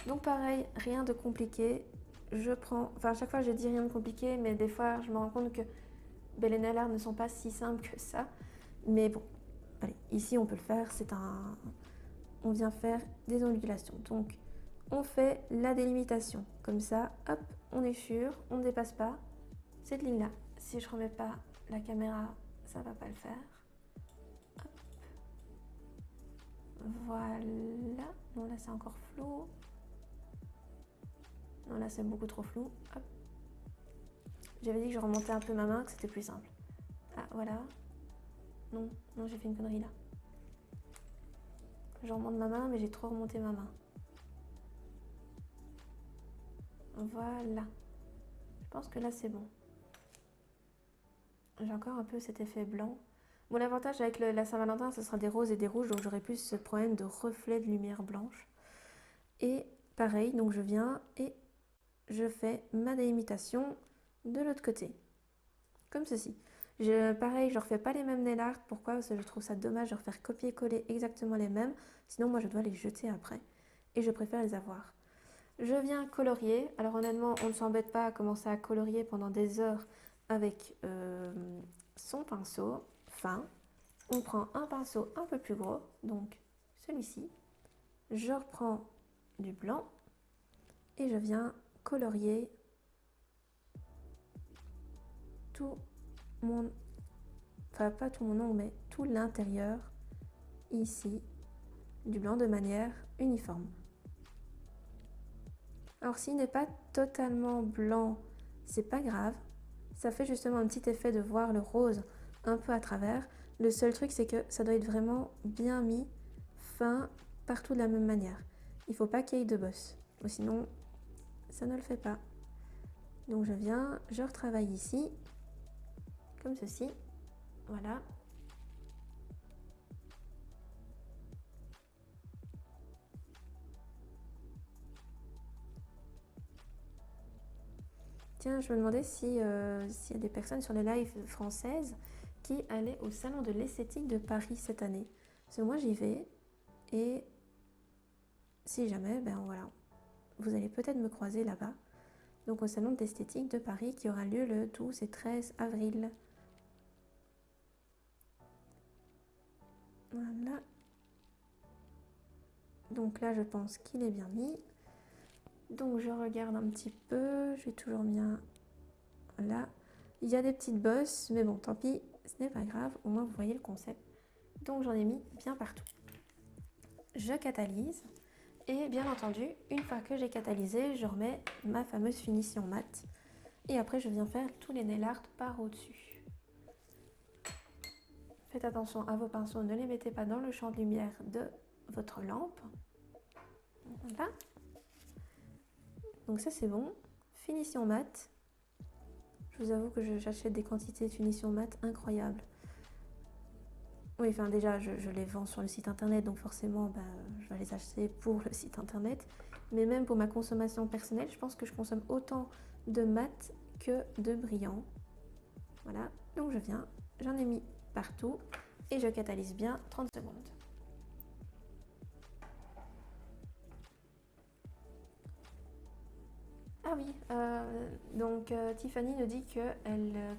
Donc pareil, rien de compliqué. Je prends, enfin à chaque fois je dis rien de compliqué, mais des fois je me rends compte que les nail art ne sont pas si simples que ça. Mais bon, allez, ici on peut le faire, on vient faire des ondulations. Donc on fait la délimitation, comme ça, hop, on est sûr, on ne dépasse pas cette ligne-là. Si je remets pas la caméra, ça va pas le faire. Hop. Voilà, non là c'est encore flou. Non là c'est beaucoup trop flou. Hop. J'avais dit que je remontais un peu ma main, que c'était plus simple. Ah voilà. Non, non j'ai fait une connerie là. Je remonte ma main mais j'ai trop remonté ma main. Voilà. Je pense que là c'est bon. J'ai encore un peu cet effet blanc. Bon, l'avantage avec la Saint-Valentin, ce sera des roses et des rouges, donc j'aurai plus ce problème de reflet de lumière blanche. Et pareil, donc je viens et je fais ma délimitation de l'autre côté. Comme ceci. Pareil, je ne refais pas les mêmes nail art. Pourquoi? Parce que je trouve ça dommage de refaire copier-coller exactement les mêmes. Sinon, moi, je dois les jeter après. Et je préfère les avoir. Je viens colorier. Alors honnêtement, on ne s'embête pas à commencer à colorier pendant des heures avec son pinceau fin. On prend un pinceau un peu plus gros, donc celui-ci. Je reprends du blanc et je viens colorier tout mon... Enfin, pas tout mon ongle, mais tout l'intérieur, ici, du blanc de manière uniforme. Alors s'il n'est pas totalement blanc, c'est pas grave. Ça fait justement un petit effet de voir le rose un peu à travers. Le seul truc, c'est que ça doit être vraiment bien mis, fin, partout de la même manière. Il ne faut pas qu'il y ait de bosse, ou sinon ça ne le fait pas. Donc je viens, je retravaille ici, comme ceci, voilà. Tiens, je me demandais s'il y a des personnes sur les lives françaises qui allaient au salon de l'esthétique de Paris cette année. Parce que moi j'y vais, et si jamais, ben voilà, vous allez peut-être me croiser là-bas. Donc au salon d'esthétique de Paris qui aura lieu le 12 et 13 avril. Voilà. Donc là, je pense qu'il est bien mis. Donc je regarde un petit peu, j'ai toujours bien là. Il y a des petites bosses, mais bon, tant pis, ce n'est pas grave, au moins vous voyez le concept. Donc j'en ai mis bien partout. Je catalyse et bien entendu, une fois que j'ai catalysé, je remets ma fameuse finition mat. Et après, je viens faire tous les nail art par au-dessus. Faites attention à vos pinceaux, ne les mettez pas dans le champ de lumière de votre lampe. Voilà. Donc ça c'est bon. Finition mat. Je vous avoue que j'achète des quantités de finition mat incroyables. Oui, enfin déjà je les vends sur le site internet, donc forcément je vais les acheter pour le site internet. Mais même pour ma consommation personnelle, je pense que je consomme autant de mat que de brillant. Voilà, donc je viens, j'en ai mis partout et je catalyse bien 30 secondes. Ah oui, donc Tiffany nous dit que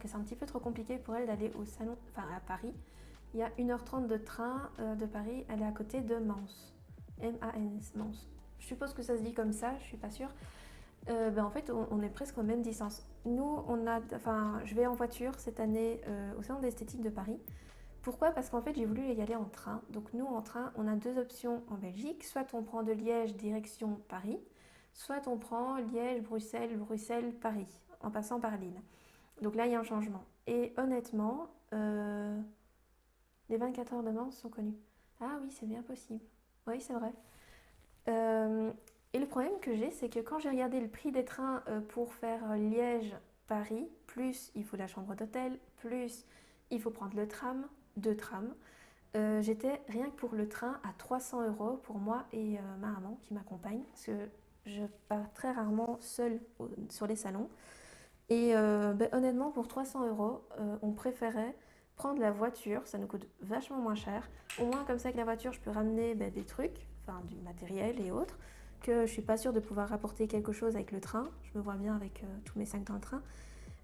c'est un petit peu trop compliqué pour elle d'aller au salon, enfin à Paris. Il y a 1h30 de train de Paris, elle est à côté de Mans. M-A-N-S, Mans. Je suppose que ça se dit comme ça, je suis pas sûre. En fait, on est presque aux mêmes distances. Nous, je vais en voiture cette année au salon d'esthétique de Paris. Pourquoi? Parce qu'en fait, j'ai voulu y aller en train. Donc nous, en train, on a deux options en Belgique. Soit on prend de Liège direction Paris, soit on prend Liège, Bruxelles, Bruxelles, Paris, en passant par Lille. Donc là, il y a un changement. Et honnêtement, les 24 heures de Mans sont connues. Ah oui, c'est bien possible. Oui, c'est vrai. Et le problème que j'ai, c'est que quand j'ai regardé le prix des trains pour faire Liège-Paris, plus il faut la chambre d'hôtel, plus il faut prendre le tram, deux trams, j'étais rien que pour le train à 300 euros pour moi et ma maman qui m'accompagne, parce que je pars très rarement seule sur les salons. Et honnêtement, pour 300 euros, on préférait prendre la voiture, ça nous coûte vachement moins cher. Au moins, comme ça, avec la voiture, je peux ramener des trucs, enfin du matériel et autres. que je suis pas sûre de pouvoir rapporter quelque chose avec le train. Je me vois bien avec tous mes sacs dans le train.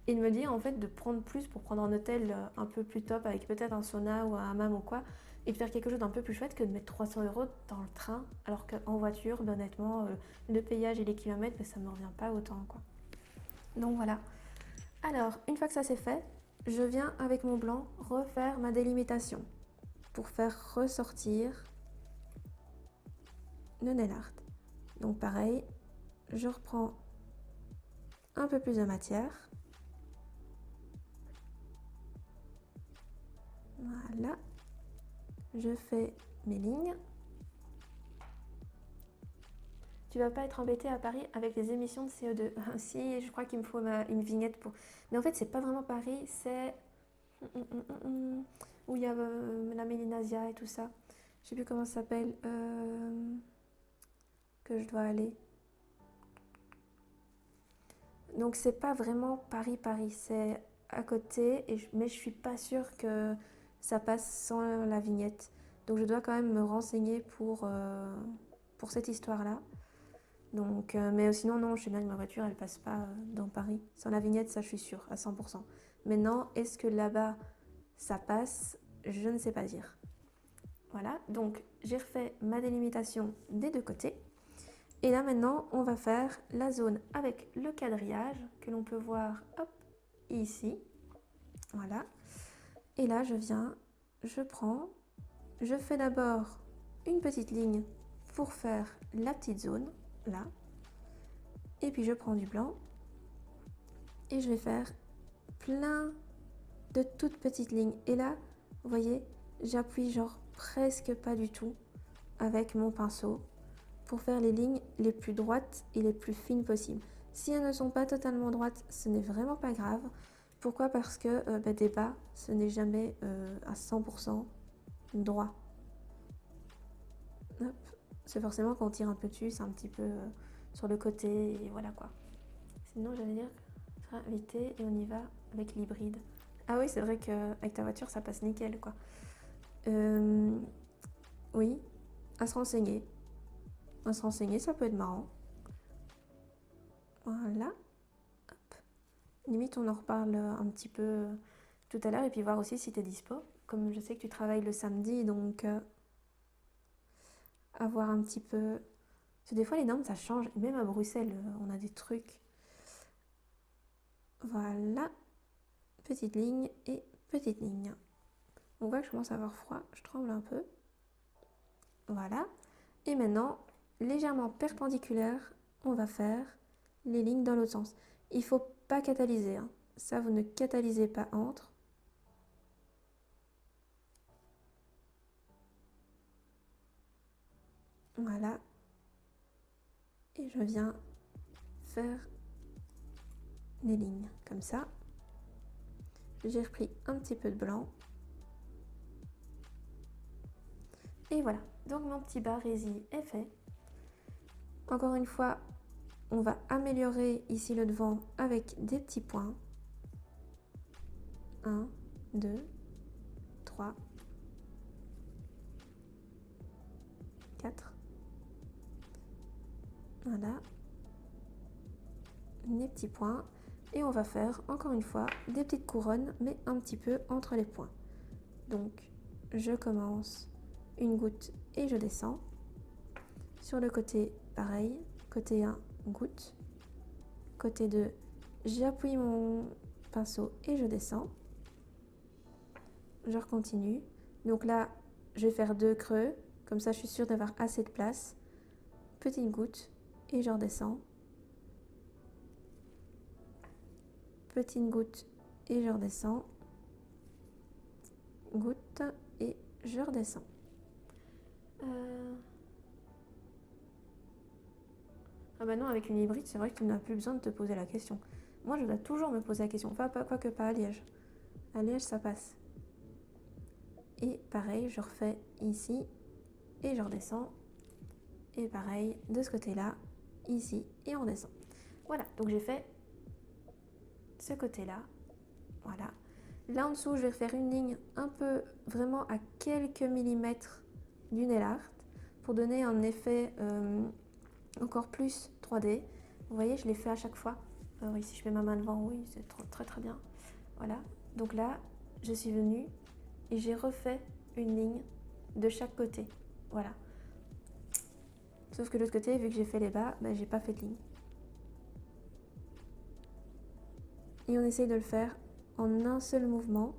Et de me dire en fait de prendre plus pour prendre un hôtel un peu plus top avec peut-être un sauna ou un hammam ou quoi. Et de faire quelque chose d'un peu plus chouette que de mettre 300 € dans le train. Alors qu'en voiture, honnêtement, le payage et les kilomètres, ça me revient pas autant quoi. Donc voilà. Alors, une fois que ça c'est fait, je viens avec mon blanc refaire ma délimitation pour faire ressortir le nail art. Donc pareil, je reprends un peu plus de matière. Voilà. Je fais mes lignes. Tu vas pas être embêté à Paris avec les émissions de CO2. Si, je crois qu'il me faut une vignette pour... Mais en fait, c'est pas vraiment Paris, c'est... où il y a la Mélinazia et tout ça. Je sais plus comment ça s'appelle. Que je dois aller. Donc c'est pas vraiment Paris, c'est à côté, mais je suis pas sûre que ça passe sans la vignette. Donc je dois quand même me renseigner pour cette histoire-là. Donc, mais sinon, non, je sais bien que ma voiture, elle passe pas dans Paris. Sans la vignette, ça, je suis sûre, à 100%. Maintenant, est-ce que là-bas, ça passe? Je ne sais pas dire. Voilà, donc j'ai refait ma délimitation des deux côtés. Et là, maintenant, on va faire la zone avec le quadrillage que l'on peut voir, hop, ici. Voilà. Et là, je prends, je fais d'abord une petite ligne pour faire la petite zone, là. Et puis je prends du blanc et je vais faire plein de toutes petites lignes. Et là, vous voyez, j'appuie genre presque pas du tout avec mon pinceau pour faire les lignes les plus droites et les plus fines possibles. Si elles ne sont pas totalement droites, ce n'est vraiment pas grave. Pourquoi? Parce que des bas, ce n'est jamais à 100% droit. Hop. C'est forcément quand on tire un peu dessus, c'est un petit peu sur le côté et voilà quoi. Sinon, j'allais dire, éviter et on y va avec l'hybride. Ah oui, c'est vrai qu'avec ta voiture, ça passe nickel quoi. Oui, à se renseigner. À se renseigner, ça peut être marrant. Voilà. Hop. Limite, on en reparle un petit peu tout à l'heure et puis voir aussi si tu es dispo. Comme je sais que tu travailles le samedi, donc à voir un petit peu. Parce que des fois, les normes, ça change. Même à Bruxelles, on a des trucs. Voilà. Petite ligne et petite ligne. On voit que je commence à avoir froid. Je tremble un peu. Voilà. Et maintenant, légèrement perpendiculaire, on va faire les lignes dans l'autre sens. Il ne faut pas catalyser. Hein. Ça, vous ne catalysez pas entre. Voilà. Et je viens faire les lignes comme ça. J'ai repris un petit peu de blanc. Et voilà. Donc mon petit barésie est fait. Encore une fois, on va améliorer ici le devant avec des petits points. 1, 2, 3, 4. Voilà. Les petits points. Et on va faire, encore une fois, des petites couronnes, mais un petit peu entre les points. Donc, je commence une goutte et je descends. Sur le côté, pareil. Côté 1, goutte. Côté 2, j'appuie mon pinceau et je descends. Je continue. Donc là, je vais faire 2 creux. Comme ça, je suis sûre d'avoir assez de place. Petite goutte et je redescends. Petite goutte et je redescends. Goutte et je redescends. Ah bah non, avec une hybride, c'est vrai que tu n'as plus besoin de te poser la question. Moi, je dois toujours me poser la question. Enfin, quoique pas à Liège. À Liège, ça passe. Et pareil, je refais ici et je redescends. Et pareil, de ce côté-là, ici et on descend. Voilà, donc j'ai fait ce côté-là. Voilà. Là en dessous, je vais faire une ligne un peu, vraiment à quelques millimètres du nail art pour donner un effet encore plus 3D. Vous voyez, je l'ai fait à chaque fois. Oui, si je mets ma main devant, oui, c'est très très bien. Voilà. Donc là, je suis venue et j'ai refait une ligne de chaque côté. Voilà. Sauf que de l'autre côté, vu que j'ai fait les bas, j'ai pas fait de ligne. Et on essaye de le faire en un seul mouvement.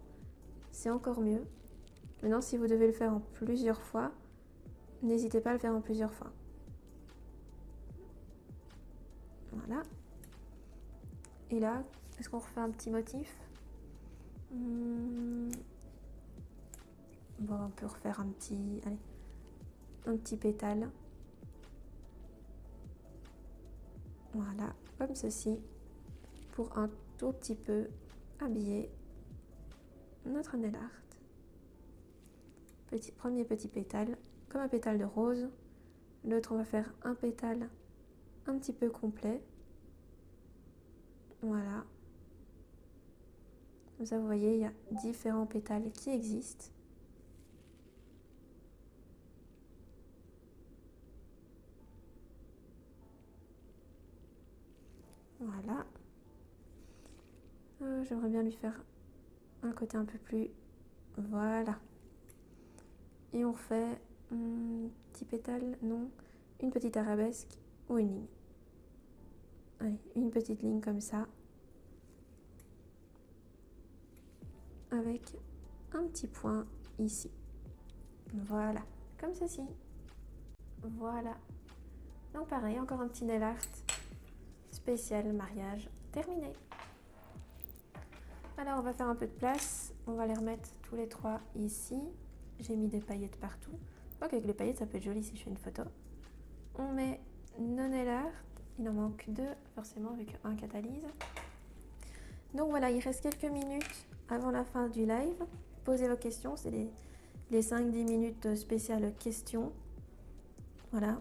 C'est encore mieux. Maintenant, si vous devez le faire en plusieurs fois, n'hésitez pas à le faire en plusieurs fois. Voilà. Et là, est-ce qu'on refait un petit motif? Bon, on peut refaire un petit pétale. Voilà, comme ceci, pour un tout petit peu habiller notre nail art. Premier petit pétale, comme un pétale de rose. L'autre, on va faire un pétale un petit peu complet. Voilà. Comme ça, vous voyez, il y a différents pétales qui existent. Voilà. J'aimerais bien lui faire un côté un peu plus... Voilà. Et on fait petit pétale, non, une petite arabesque ou une ligne. Allez, une petite ligne comme ça. Avec un petit point ici. Voilà, comme ceci. Voilà. Donc pareil, encore un petit nail art spécial mariage terminé. Alors on va faire un peu de place. On va les remettre tous les trois ici. J'ai mis des paillettes partout. Je crois qu'avec les paillettes ça peut être joli si je fais une photo. On met nos nail art. Il en manque deux forcément vu qu'un catalyse. Donc voilà, il reste quelques minutes avant la fin du live. Posez vos questions, c'est les 5-10 minutes spéciales questions. Voilà.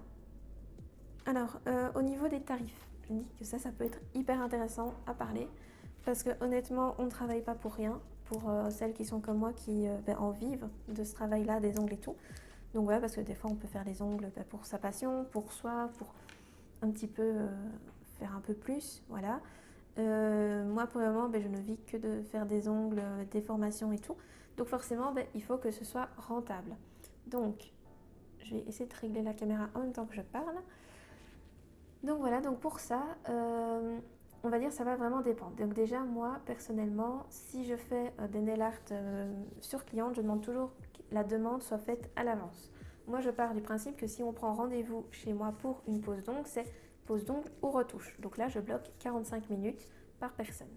Alors, au niveau des tarifs, je me dis que ça peut être hyper intéressant à parler. Parce que honnêtement, on ne travaille pas pour rien. Pour celles qui sont comme moi, qui en vivent de ce travail-là, des ongles et tout. Donc voilà, parce que des fois, on peut faire les ongles pour sa passion, pour soi, pour un petit peu faire un peu plus. Voilà. Moi, pour le moment, je ne vis que de faire des ongles, des formations et tout. Donc forcément, il faut que ce soit rentable. Donc, je vais essayer de régler la caméra en même temps que je parle. Donc voilà, donc pour ça, on va dire ça va vraiment dépendre. Donc déjà, moi, personnellement, si je fais des nail art sur cliente, je demande toujours que la demande soit faite à l'avance. Moi, je pars du principe que si on prend rendez-vous chez moi pour une pose d'ongles, c'est pose d'ongles ou retouche. Donc là, je bloque 45 minutes par personne.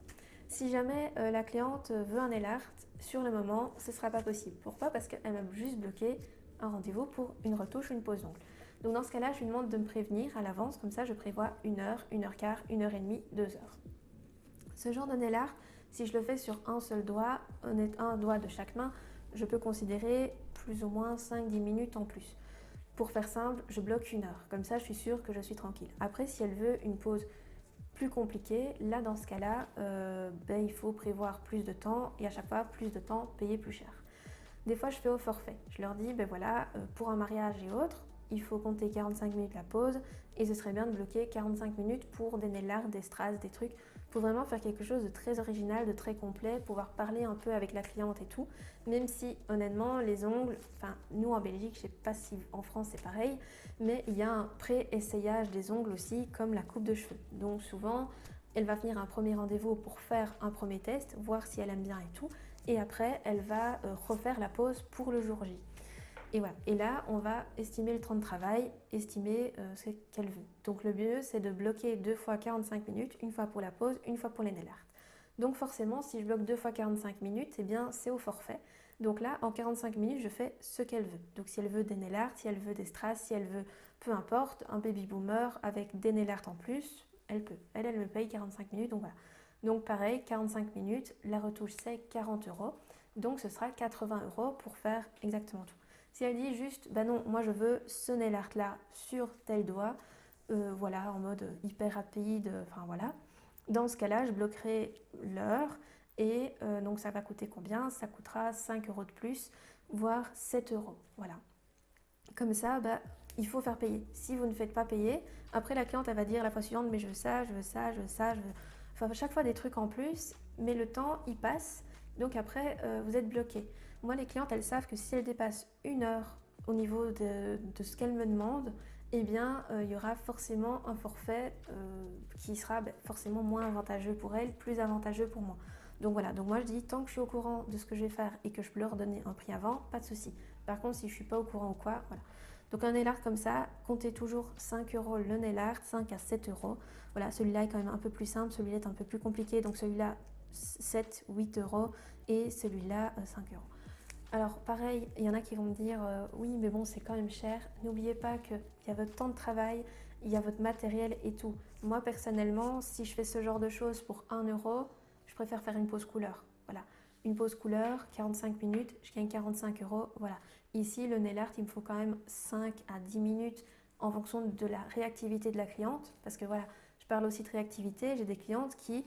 Si jamais la cliente veut un nail art, sur le moment, ce ne sera pas possible. Pourquoi? Parce qu'elle m'a juste bloqué un rendez-vous pour une retouche ou une pose d'ongles. Donc dans ce cas-là, je lui demande de me prévenir à l'avance, comme ça je prévois 1 heure, 1 heure quart, 1 heure et demie, 2 heures. Ce genre de nail art, si je le fais sur un seul doigt, un doigt de chaque main, je peux considérer plus ou moins 5-10 minutes en plus. Pour faire simple, je bloque 1 heure, comme ça je suis sûre que je suis tranquille. Après, si elle veut une pause plus compliquée, là dans ce cas-là, il faut prévoir plus de temps et à chaque fois plus de temps, payer plus cher. Des fois, je fais au forfait. Je leur dis, voilà, pour un mariage et autres, il faut compter 45 minutes la pause et ce serait bien de bloquer 45 minutes pour des nail art, des strass, des trucs. Il faut vraiment faire quelque chose de très original, de très complet, pouvoir parler un peu avec la cliente et tout. Même si, honnêtement, les ongles, nous en Belgique, je sais pas si en France c'est pareil, mais il y a un pré-essayage des ongles aussi, comme la coupe de cheveux. Donc souvent, elle va venir à un premier rendez-vous pour faire un premier test, voir si elle aime bien et tout. Et après, elle va refaire la pose pour le jour J. Et voilà. Et là, on va estimer le temps de travail, estimer ce qu'elle veut. Donc le mieux, c'est de bloquer 2 fois 45 minutes, une fois pour la pause, une fois pour les nail art. Donc forcément, si je bloque 2 fois 45 minutes, c'est au forfait. Donc là, en 45 minutes, je fais ce qu'elle veut. Donc si elle veut des nail art, si elle veut des strass, si elle veut, peu importe, un baby boomer avec des nail art en plus, elle peut. Elle me paye 45 minutes, donc voilà. Donc pareil, 45 minutes, la retouche c'est 40 €. Donc ce sera 80 € pour faire exactement tout. Si elle dit juste, non, moi je veux ce nail art là sur tel doigt, voilà, en mode hyper rapide, voilà. Dans ce cas-là, je bloquerai l'heure et donc ça va coûter combien? Ça coûtera 5 € de plus, voire 7 €. Voilà. Comme ça, il faut faire payer. Si vous ne faites pas payer, après la cliente elle va dire la fois suivante mais je veux ça, je veux ça, je veux ça, je veux... Enfin chaque fois des trucs en plus, mais le temps il passe, donc après vous êtes bloqué. Moi les clientes elles savent que si elles dépassent 1 heure au niveau de ce qu'elles me demandent, eh bien il y aura forcément un forfait qui sera forcément moins avantageux pour elles, plus avantageux pour moi. Donc voilà, donc moi je dis tant que je suis au courant de ce que je vais faire et que je peux leur donner un prix avant, pas de souci. Par contre si je suis pas au courant ou quoi, voilà. Donc un nail art comme ça, comptez toujours 5 euros le nail art, 5 à 7 euros. Voilà, celui-là est quand même un peu plus simple, celui-là est un peu plus compliqué, donc celui-là 7, 8 euros et celui-là 5 euros. Alors pareil, il y en a qui vont me dire oui mais bon c'est quand même cher. N'oubliez pas qu'il y a votre temps de travail, il y a votre matériel et tout. Moi personnellement, si je fais ce genre de choses pour 1 euro, je préfère faire une pause couleur. Voilà, une pause couleur, 45 minutes, je gagne 45 euros. Voilà. Ici, le nail art, il me faut quand même 5 à 10 minutes en fonction de la réactivité de la cliente. Parce que voilà, je parle aussi de réactivité. J'ai des clientes qui,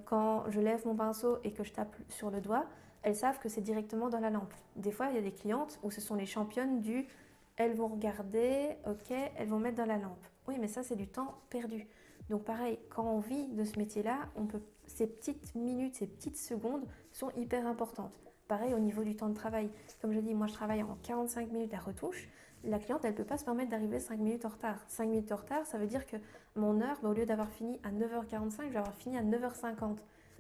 quand je lève mon pinceau et que je tape sur le doigt, elles savent que c'est directement dans la lampe. Des fois, il y a des clientes où ce sont les championnes du elles vont regarder, ok, elles vont mettre dans la lampe. Oui, mais ça, c'est du temps perdu. Donc pareil, quand on vit de ce métier-là, ces petites minutes, ces petites secondes sont hyper importantes. Pareil au niveau du temps de travail. Comme je dis, moi je travaille en 45 minutes à retouche. La cliente, elle ne peut pas se permettre d'arriver 5 minutes en retard. 5 minutes en retard, ça veut dire que mon heure, au lieu d'avoir fini à 9h45, je vais avoir fini à 9h50.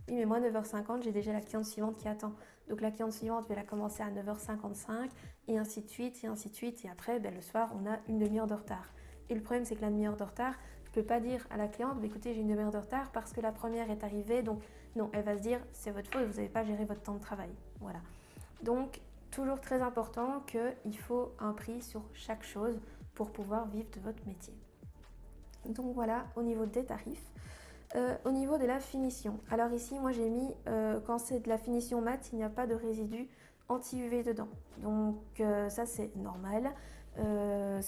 Oui, mais moi, 9h50, j'ai déjà la cliente suivante qui attend. Donc la cliente suivante, je vais la commencer à 9h55, et ainsi de suite, et ainsi de suite. Et après, le soir, on a une demi-heure de retard. Et le problème, c'est que la demi-heure de retard, je ne peux pas dire à la cliente, écoutez, j'ai une demi-heure de retard parce que la première est arrivée. Donc non, elle va se dire, c'est votre faute, vous n'avez pas géré votre temps de travail. Voilà. Donc, toujours très important qu'il faut un prix sur chaque chose pour pouvoir vivre de votre métier. Donc voilà, au niveau des tarifs. Au niveau de la finition, alors ici moi j'ai mis, quand c'est de la finition mat, il n'y a pas de résidus anti-UV dedans. Donc ça c'est normal. Je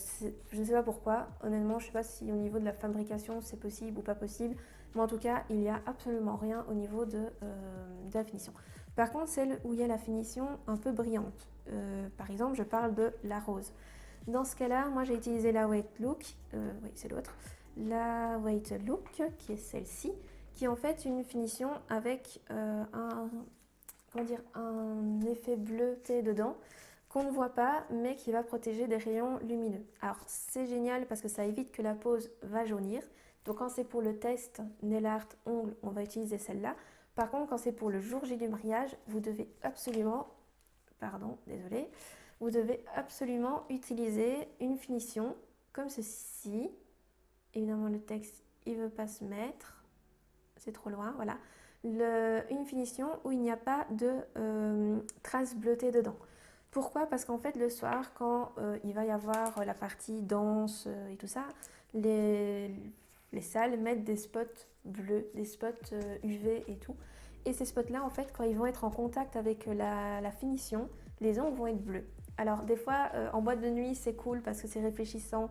ne sais pas pourquoi, honnêtement je ne sais pas si au niveau de la fabrication c'est possible ou pas possible. Mais en tout cas il n'y a absolument rien au niveau de la finition. Par contre celle où il y a la finition un peu brillante, par exemple je parle de la rose. Dans ce cas-là, moi j'ai utilisé la White Look, oui c'est l'autre, la White Look qui est celle-ci, qui est en fait une finition avec un effet bleuté dedans qu'on ne voit pas mais qui va protéger des rayons lumineux. Alors c'est génial parce que ça évite que la pose va jaunir. Donc quand c'est pour le test nail art ongles, on va utiliser celle-là. Par contre quand c'est pour le jour J du mariage, vous devez absolument, vous devez absolument utiliser une finition comme ceci. Évidemment le texte il veut pas se mettre, c'est trop loin, voilà. Une finition où il n'y a pas de traces bleutées dedans. Pourquoi? Parce qu'en fait le soir quand il va y avoir la partie danse et tout ça, les salles mettent des spots bleus, des spots UV et tout. Et ces spots là en fait quand ils vont être en contact avec la finition, les ongles vont être bleus. Alors des fois en boîte de nuit c'est cool parce que c'est réfléchissant,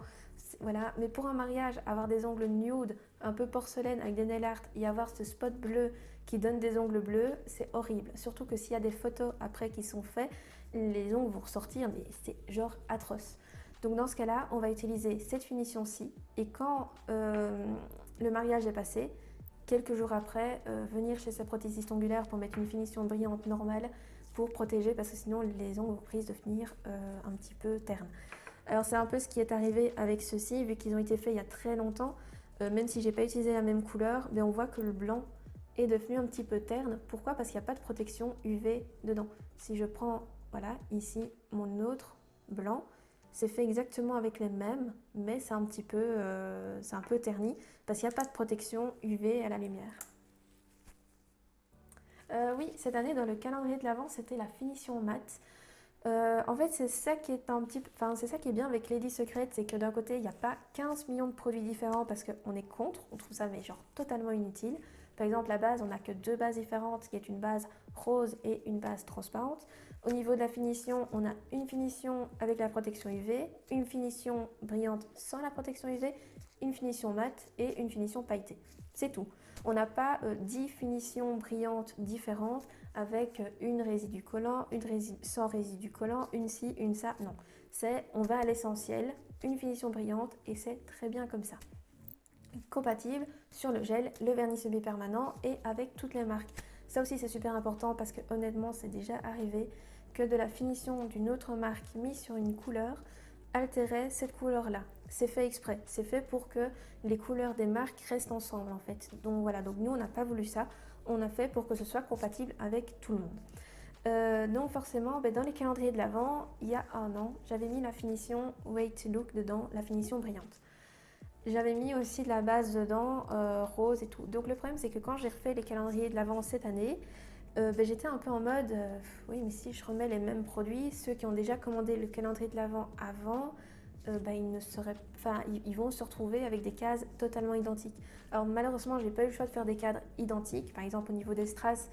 voilà. Mais pour un mariage, avoir des ongles nude, un peu porcelaine avec des nail art et avoir ce spot bleu qui donne des ongles bleus, c'est horrible. Surtout que s'il y a des photos après qui sont faites, les ongles vont ressortir, mais c'est genre atroce. Donc dans ce cas-là, on va utiliser cette finition-ci et quand le mariage est passé, quelques jours après, venir chez sa prothésiste ongulaire pour mettre une finition brillante normale pour protéger parce que sinon les ongles risquent de finir un petit peu ternes. Alors c'est un peu ce qui est arrivé avec ceux-ci, vu qu'ils ont été faits il y a très longtemps, même si j'ai pas utilisé la même couleur, mais on voit que le blanc est devenu un petit peu terne. Pourquoi? Parce qu'il n'y a pas de protection UV dedans. Si je prends, voilà, ici mon autre blanc, c'est fait exactement avec les mêmes, mais c'est un peu terni, parce qu'il n'y a pas de protection UV à la lumière. Oui, cette année dans le calendrier de l'Avent, c'était la finition mat. En fait, c'est ça qui est bien avec Lady Secret, c'est que d'un côté, il n'y a pas 15 millions de produits différents parce qu'on est contre, on trouve ça mais genre totalement inutile. Par exemple, la base, on n'a que deux bases différentes, qui est une base rose et une base transparente. Au niveau de la finition, on a une finition avec la protection UV, une finition brillante sans la protection UV, une finition mate et une finition pailletée. C'est tout. On n'a pas 10 finitions brillantes différentes avec une résidu collant, sans résidu collant, une ci, une ça. Non, on va à l'essentiel une finition brillante et c'est très bien comme ça. Compatible sur le gel, le vernis semi-permanent et avec toutes les marques. Ça aussi c'est super important parce que honnêtement c'est déjà arrivé que de la finition d'une autre marque mise sur une couleur altérait cette couleur là. C'est fait exprès, c'est fait pour que les couleurs des marques restent ensemble en fait. Donc voilà, donc nous on n'a pas voulu ça, on a fait pour que ce soit compatible avec tout le monde. Donc forcément, dans les calendriers de l'Avent, il y a un an, j'avais mis la finition Wait Look dedans, la finition brillante. J'avais mis aussi de la base dedans, rose et tout. Donc le problème c'est que quand j'ai refait les calendriers de l'Avent cette année, j'étais un peu en mode, oui mais si je remets les mêmes produits, ceux qui ont déjà commandé le calendrier de l'Avent avant, ils vont se retrouver avec des cases totalement identiques. Alors malheureusement j'ai pas eu le choix de faire des cadres identiques. Par exemple au niveau des strass,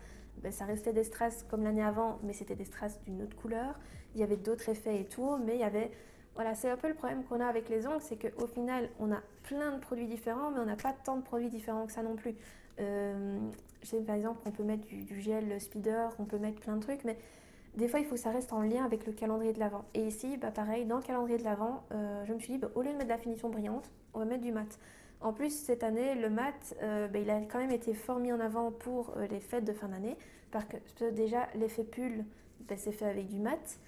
ça restait des strass comme l'année avant, mais c'était des strass d'une autre couleur. Il y avait d'autres effets et tout, mais il y avait... Voilà, c'est un peu le problème qu'on a avec les ongles, c'est qu'au final, on a plein de produits différents, mais on n'a pas tant de produits différents que ça non plus. Je sais par exemple qu'on peut mettre du gel speeder, on peut mettre plein de trucs, mais des fois il faut que ça reste en lien avec le calendrier de l'Avent. Et ici, pareil, dans le calendrier de l'Avent, je me suis dit, au lieu de mettre de la finition brillante, on va mettre du mat. En plus, cette année, le mat, il a quand même été fort mis en avant pour les fêtes de fin d'année, parce que déjà, l'effet pull, c'est fait avec du mat.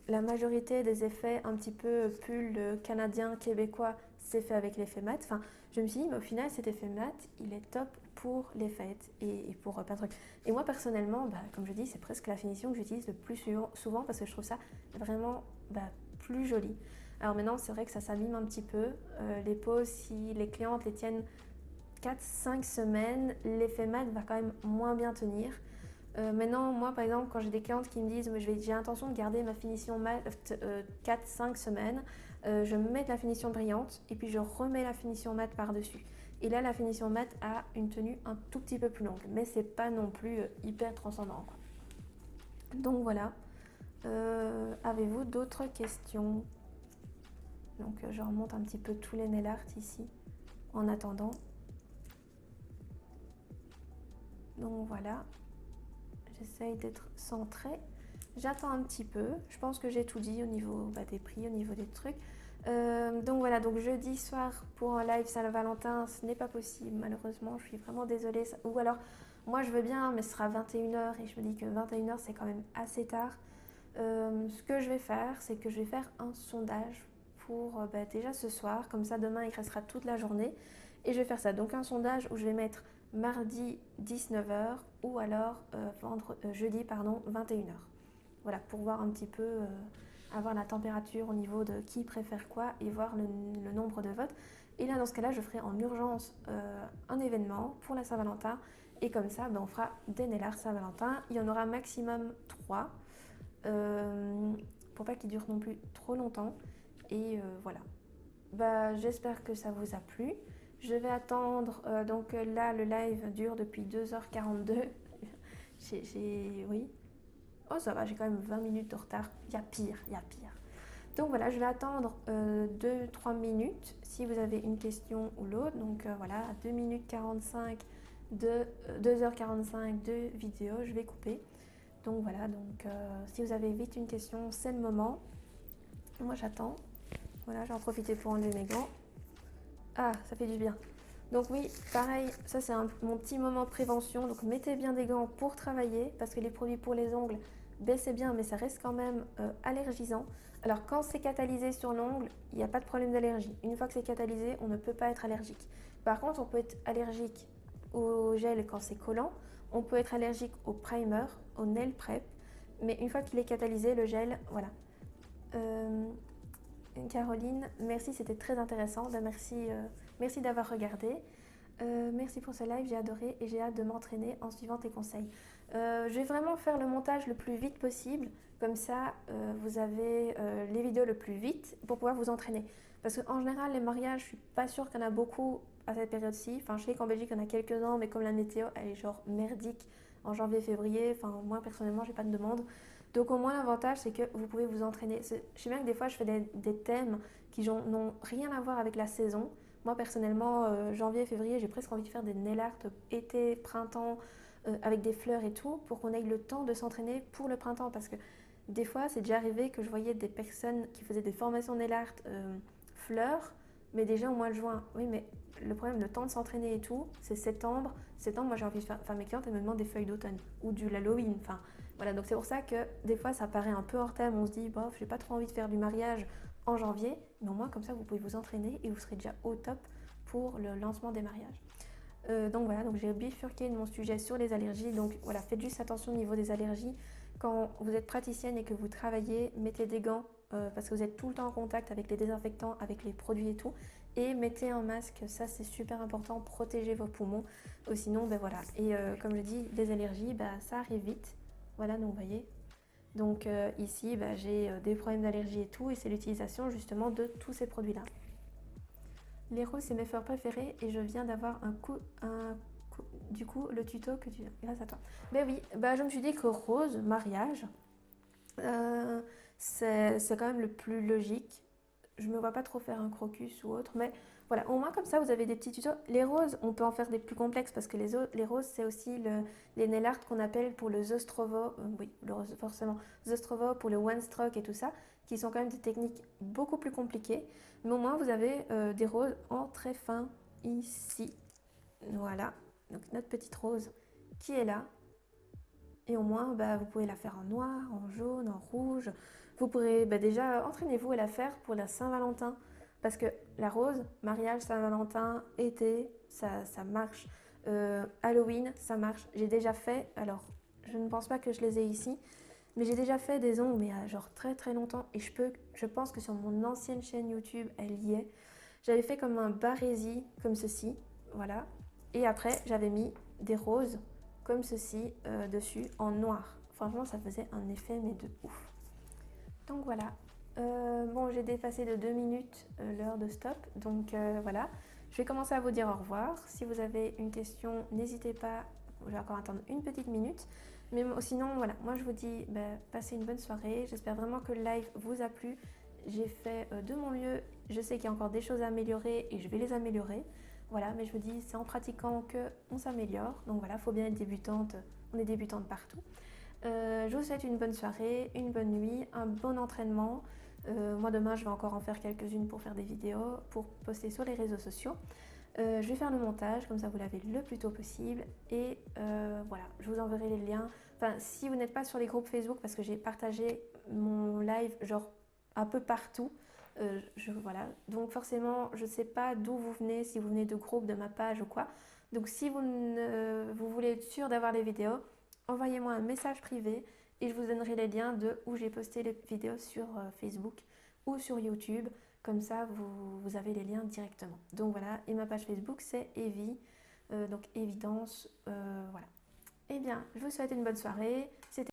La majorité des effets un petit peu pull canadien, québécois, c'est fait avec l'effet mat. Enfin, je me suis dit, mais au final, cet effet mat, il est top pour les fêtes et pour plein de trucs. Et moi, personnellement, comme je dis, c'est presque la finition que j'utilise le plus souvent parce que je trouve ça vraiment plus joli. Alors maintenant, c'est vrai que ça s'abîme un petit peu. Les peaux, si les clientes les tiennent 4-5 semaines, l'effet mat va quand même moins bien tenir. Maintenant, moi par exemple, quand j'ai des clientes qui me disent j'ai l'intention de garder ma finition mat 4-5 semaines, je mets de la finition brillante et puis je remets la finition mat par-dessus. Et là, la finition mat a une tenue un tout petit peu plus longue, mais c'est pas non plus hyper transcendant, quoi. Donc voilà. Avez-vous d'autres questions? Donc je remonte un petit peu tous les nail art ici en attendant. Donc voilà. J'essaye d'être centrée. J'attends un petit peu. Je pense que j'ai tout dit au niveau des prix, au niveau des trucs. Donc voilà, donc jeudi soir pour un live Saint-Valentin, ce n'est pas possible malheureusement. Je suis vraiment désolée. Ou alors, moi je veux bien, mais ce sera 21h et je me dis que 21h c'est quand même assez tard. Ce que je vais faire, c'est que je vais faire un sondage pour déjà ce soir. Comme ça, demain il restera toute la journée. Et je vais faire ça. Donc un sondage où je vais mettre mardi 19h ou alors jeudi 21h. Voilà, pour voir un petit peu, avoir la température au niveau de qui préfère quoi et voir le nombre de votes. Et là, dans ce cas-là, je ferai en urgence un événement pour la Saint-Valentin. Et comme ça, on fera des nail art Saint-Valentin. Il y en aura maximum 3 pour pas qu'ils durent non plus trop longtemps. Et voilà. J'espère que ça vous a plu. Je vais attendre, donc là le live dure depuis 2h42. Oui. Oh ça va, j'ai quand même 20 minutes de retard. Il y a pire, il y a pire. Donc voilà, je vais attendre 2-3 minutes si vous avez une question ou l'autre. Donc voilà, à 2 minutes 45 2h45 de vidéo, je vais couper. Donc voilà, donc si vous avez vite une question, c'est le moment. Moi j'attends. Voilà, j'en profite pour enlever mes gants. Ah, ça fait du bien. Donc oui, pareil, ça c'est mon petit moment prévention. Donc mettez bien des gants pour travailler parce que les produits pour les ongles, c'est bien, mais ça reste quand même allergisant. Alors quand c'est catalysé sur l'ongle, il n'y a pas de problème d'allergie. Une fois que c'est catalysé, on ne peut pas être allergique. Par contre, on peut être allergique au gel quand c'est collant. On peut être allergique au primer, au nail prep. Mais une fois qu'il est catalysé, le gel, voilà. Caroline, merci, c'était très intéressant. Merci d'avoir regardé. Merci pour ce live, j'ai adoré et j'ai hâte de m'entraîner en suivant tes conseils. Je vais vraiment faire le montage le plus vite possible, comme ça vous avez les vidéos le plus vite pour pouvoir vous entraîner. Parce qu'en général, les mariages, je suis pas sûre qu'il y en a beaucoup à cette période-ci. Enfin, je sais qu'en Belgique, il y en a quelques-uns, mais comme la météo, elle est genre merdique en janvier-février. Enfin, moi personnellement, j'ai pas de demande. Donc au moins l'avantage c'est que vous pouvez vous entraîner. Je sais bien que des fois je fais des thèmes qui n'ont rien à voir avec la saison. Moi personnellement, janvier, février, j'ai presque envie de faire des nail art été, printemps, avec des fleurs et tout, pour qu'on ait le temps de s'entraîner pour le printemps. Parce que des fois, c'est déjà arrivé que je voyais des personnes qui faisaient des formations nail art fleurs, mais déjà au mois de juin. Oui, mais le problème, le temps de s'entraîner et tout, c'est septembre. Septembre, moi j'ai envie de faire. Enfin, mes clientes, elles me demandent des feuilles d'automne ou du Halloween. Enfin, voilà. Donc c'est pour ça que des fois, ça paraît un peu hors thème. On se dit, bof, j'ai pas trop envie de faire du mariage en janvier. Mais au moins, comme ça, vous pouvez vous entraîner et vous serez déjà au top pour le lancement des mariages. Donc voilà, donc j'ai bifurqué mon sujet sur les allergies. Donc voilà, faites juste attention au niveau des allergies. Quand vous êtes praticienne et que vous travaillez, mettez des gants parce que vous êtes tout le temps en contact avec les désinfectants, avec les produits et tout. Et mettez un masque, ça c'est super important, protégez vos poumons. Sinon, ben voilà. Et comme je dis, les allergies, ben, ça arrive vite. Voilà, donc vous voyez. Donc ici, ben, j'ai des problèmes d'allergie et tout, et c'est l'utilisation justement de tous ces produits-là. Les roses, c'est mes fleurs préférées et je viens d'avoir du coup, le tuto que tu... Grâce à toi. Ben oui, ben je me suis dit que rose, mariage, euh, c'est quand même le plus logique. Je me vois pas trop faire un crocus ou autre, mais voilà, au moins comme ça, vous avez des petits tutos. Les roses, on peut en faire des plus complexes parce que les roses, c'est aussi les nail art qu'on appelle pour le Zostrovo, oui, le rose, forcément, Zostrovo pour le one stroke et tout ça, qui sont quand même des techniques beaucoup plus compliquées. Mais au moins, vous avez des roses en très fin ici. Voilà, donc notre petite rose qui est là. Et au moins, bah, vous pouvez la faire en noir, en jaune, en rouge. Vous pourrez déjà entraînez-vous à la faire pour la Saint-Valentin. Parce que la rose, mariage, Saint-Valentin, été, ça marche. Halloween, ça marche. J'ai déjà fait, alors je ne pense pas que je les ai ici, mais j'ai déjà fait des ongles, mais il y a genre très très longtemps. Et je pense que sur mon ancienne chaîne YouTube, elle y est. J'avais fait comme un barésie, comme ceci, voilà. Et après, j'avais mis des roses comme ceci dessus en noir. Franchement, ça faisait un effet mais de ouf. Donc voilà. Bon, j'ai dépassé de 2 minutes l'heure de stop. Donc voilà. Je vais commencer à vous dire au revoir. Si vous avez une question, n'hésitez pas. Je vais encore attendre une petite minute. Mais sinon, voilà. Moi, je vous dis, passez une bonne soirée. J'espère vraiment que le live vous a plu. J'ai fait de mon mieux. Je sais qu'il y a encore des choses à améliorer et je vais les améliorer. Voilà, mais je vous dis, c'est en pratiquant qu'on s'améliore. Donc voilà, il faut bien être débutante. On est débutante partout. Je vous souhaite une bonne soirée, une bonne nuit, un bon entraînement. Moi demain, je vais encore en faire quelques-unes pour faire des vidéos, pour poster sur les réseaux sociaux. Je vais faire le montage, comme ça vous l'avez le plus tôt possible. Et voilà, je vous enverrai les liens. Enfin, si vous n'êtes pas sur les groupes Facebook, parce que j'ai partagé mon live genre un peu partout. Voilà. Donc forcément, je ne sais pas d'où vous venez, si vous venez de groupes, de ma page ou quoi. Donc si vous voulez être sûr d'avoir les vidéos, envoyez-moi un message privé et je vous donnerai les liens de où j'ai posté les vidéos sur Facebook ou sur YouTube. Comme ça, vous avez les liens directement. Donc voilà, et ma page Facebook, c'est Evie, donc évidence, voilà. Eh bien, je vous souhaite une bonne soirée. C'était